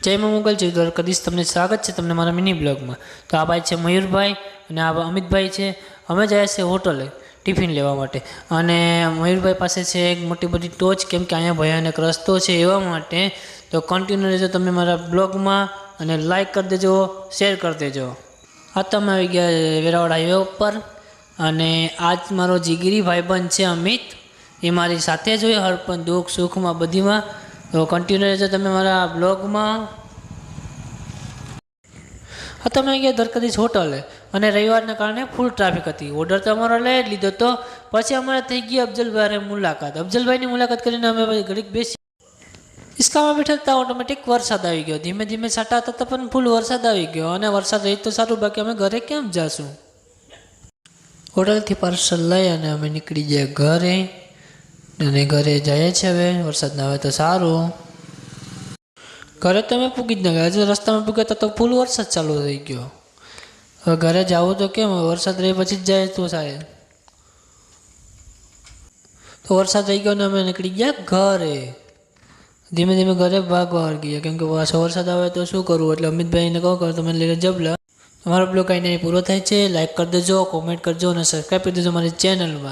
જય માં મોગલ જય દ્વારકાધીશ, તમને સ્વાગત છે તમને મારા મિની બ્લોગમાં। તો આ ભાઈ છે મયુરભાઈ અને આ અમિતભાઈ છે। અમે જાય છે હોટલે ટિફિન લેવા માટે અને મયુરભાઈ પાસે છે એક મોટી બધી ટોચ, કેમ કે અહીંયા ભયાનક રસ્તો છે એવા માટે। તો કન્ટિન્યુ રહેજો તમે મારા બ્લોગમાં અને લાઈક કરી દેજો, શેર કરી દેજો। આ તમે આવી ગયા વેરાવળ હાઈવે ઉપર અને આજ મારો જીગરી ભાઈબંધ છે અમિત, એ મારી સાથે જ હોય હર પણ દુઃખ સુખમાં બધીમાં। તો કન્ટિન્યુ રહેજો તમે મારા બ્લોગમાં। હા, તમે ગયા દ્વારકાધીશ હોટલે અને રવિવારના કારણે ફૂલ ટ્રાફિક હતી। ઓર્ડર તો અમારો લઈ જ લીધો તો પછી અમારે થઈ ગઈ અફજલભાઈ મુલાકાત। અફજલભાઈની મુલાકાત કરીને અમે ઘડીક બેસી હિંચકામાં બેઠા હતા, ઓટોમેટિક વરસાદ આવી ગયો। ધીમે ધીમે છાંટા હતા પણ ફૂલ વરસાદ આવી ગયો અને વરસાદ રહી તો સારું, બાકી અમે ઘરે કેમ જઈશું। હોટલથી પાર્સલ લઈ અને અમે નીકળી ગયા ઘરે અને ઘરે જઈએ છીએ હવે। વરસાદ ના આવે તો સારું। ઘરે તો અમે પૂગી જ ના ગયા, હજુ રસ્તામાં પૂગ્યા તો ફૂલ વરસાદ ચાલુ થઈ ગયો। હવે ઘરે જવું તો કેમ, વરસાદ રહી પછી જ જાય તો સાહેબ। તો વરસાદ થઈ ગયો ને અમે નીકળી ગયા ઘરે। ધીમે ધીમે ઘરે ભાગવા ગયા, કેમ કે પાછો વરસાદ આવે તો શું કરવું, એટલે અમિતભાઈને કહો કે તમે લઈને જબલા। અમારો બ્લોગ કાંઈ નહીં પૂરો થાય છે। લાઈક કરી દેજો, કોમેન્ટ કરજો અને સબસ્ક્રાઈબ કરી દેજો મારી ચેનલમાં।